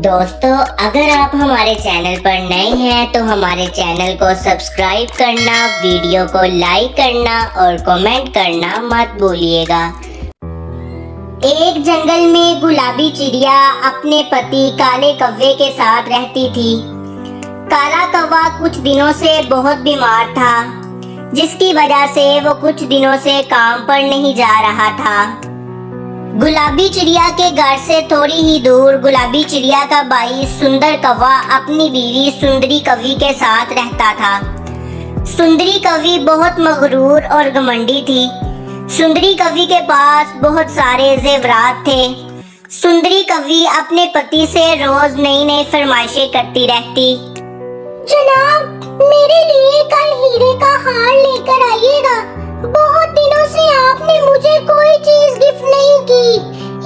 दोस्तों, अगर आप हमारे चैनल पर नए हैं तो हमारे चैनल को सब्सक्राइब करना, वीडियो को लाइक करना और कमेंट करना मत भूलिएगा। एक जंगल में गुलाबी चिड़िया अपने पति काले कौवे के साथ रहती थी। काला कौवा कुछ दिनों से बहुत बीमार था, जिसकी वजह से वो कुछ दिनों से काम पर नहीं जा रहा था। गुलाबी चिड़िया के घर से थोड़ी ही दूर गुलाबी चिड़िया का भाई सुंदर कौवा अपनी बीवी सुंदरी कौवी के साथ रहता था। सुंदरी कौवी बहुत मगरूर और घमंडी थी। सुंदरी कौवी के पास बहुत सारे जेवरात थे। सुंदरी कौवी अपने पति से रोज नई नई फरमाइशें करती रहती। जनाब, मेरे लिए कल हीरे का हार लेकर आइएगा। बहुत दिनों से आपने मुझे कोई चीज गिफ्ट नहीं की,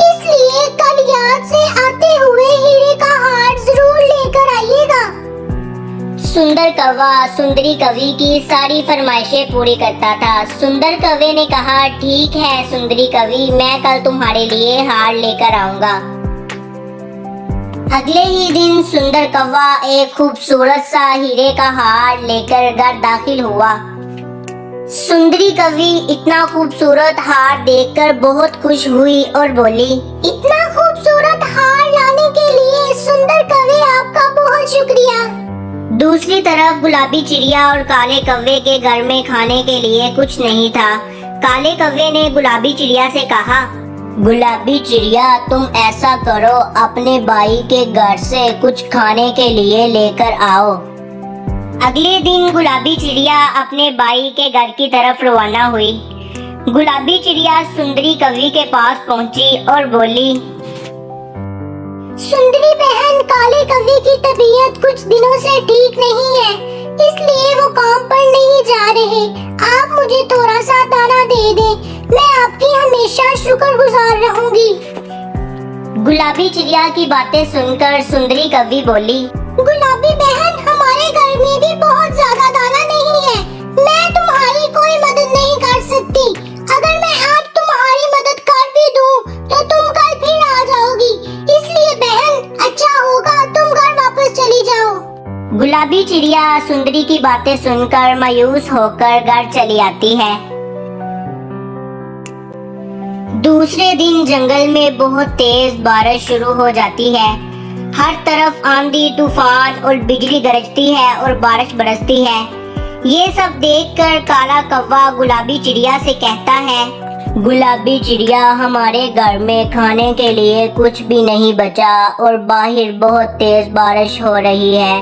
इसलिए कल याद से आते हुए हीरे का हार जरूर लेकर आइएगा। सुंदर कौवा सुंदरी कौवी की सारी फरमाइशें पूरी करता था। सुंदर कौवे ने कहा, ठीक है सुंदरी कौवी, मैं कल तुम्हारे लिए हार लेकर आऊंगा। अगले ही दिन सुंदर कौवा एक खूबसूरत सा हीरे का हार लेकर घर दाखिल हुआ। सुंदरी कौवी इतना खूबसूरत हार देखकर बहुत खुश हुई और बोली, इतना खूबसूरत हार लाने के लिए सुंदर कौवे आपका बहुत शुक्रिया। दूसरी तरफ गुलाबी चिड़िया और काले कौवे के घर में खाने के लिए कुछ नहीं था। काले कौवे ने गुलाबी चिड़िया से कहा, गुलाबी चिड़िया, तुम ऐसा करो, अपने भाई के घर से कुछ खाने के लिए लेकर आओ। अगले दिन गुलाबी चिड़िया अपने भाई के घर की तरफ रवाना हुई। गुलाबी चिड़िया सुंदरी कौवी के पास पहुंची और बोली, सुंदरी बहन, काले कौवे की तबीयत कुछ दिनों से ठीक नहीं है, इसलिए वो काम पर नहीं जा रहे। आप मुझे थोड़ा सा दाना दे दें, मैं आपकी हमेशा शुक्रगुजार रहूंगी। गुलाबी चिड़िया की बातें सुनकर सुंदरी कौवी बोली, गुलाबी बहन, हमारे घर में भी बहुत ज्यादा दाना नहीं है, मैं तुम्हारी कोई मदद नहीं कर सकती। अगर मैं आज तुम्हारी मदद कर भी दूं, तो तुम कल फिर आ जाओगी, इसलिए बहन अच्छा होगा तुम घर वापस चली जाओ। गुलाबी चिड़िया सुंदरी की बातें सुनकर मायूस होकर घर चली आती है। दूसरे दिन जंगल में बहुत तेज बारिश शुरू हो जाती है। हर तरफ आंधी तूफान और बिजली गरजती है और बारिश बरसती है। ये सब देखकर काला कौवा गुलाबी चिड़िया से कहता है, गुलाबी चिड़िया, हमारे घर में खाने के लिए कुछ भी नहीं बचा और बाहर बहुत तेज बारिश हो रही है।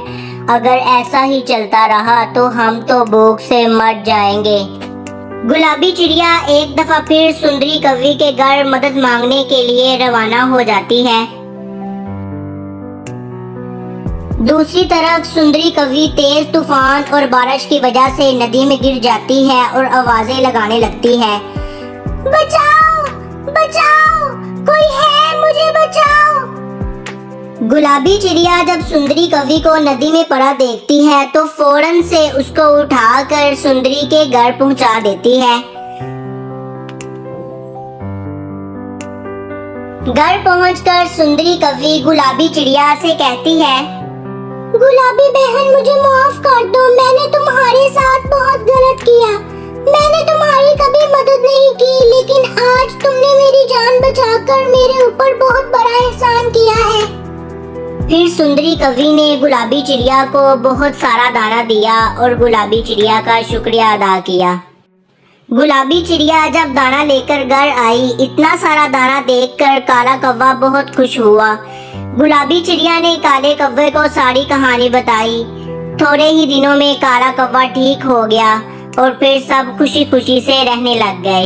अगर ऐसा ही चलता रहा तो हम तो भूख से मर जाएंगे। गुलाबी चिड़िया एक दफा फिर सुंदरी कौवी के घर मदद मांगने के लिए रवाना हो जाती है। दूसरी तरफ सुंदरी कौवी तेज तूफान और बारिश की वजह से नदी में गिर जाती है और आवाजें लगाने लगती है, बचाओ बचाओ, कोई है, मुझे बचाओ। गुलाबी चिड़िया जब सुंदरी कौवी को नदी में पड़ा देखती है तो फौरन से उसको उठाकर सुंदरी के घर पहुंचा देती है। घर पहुंचकर सुंदरी कौवी गुलाबी चिड़िया से कहती है, गुलाबी बहन, मुझे माफ कर दो, मैंने तुम्हारे साथ बहुत गलत किया। मैंने तुम्हारी कभी मदद नहीं की, लेकिन आज तुमने मेरी जान बचाकर मेरे ऊपर बहुत बड़ा एहसान किया है। फिर सुंदरी कौवी ने गुलाबी चिड़िया को बहुत सारा दाना दिया और गुलाबी चिड़िया का शुक्रिया अदा किया। गुलाबी चिड़िया जब दाना लेकर घर आई, इतना सारा दाना देखकर काला कौवा बहुत खुश हुआ। गुलाबी चिड़िया ने काले कौवे को सारी कहानी बताई। थोड़े ही दिनों में काला कौवा ठीक हो गया और फिर सब खुशी खुशी से रहने लग गए।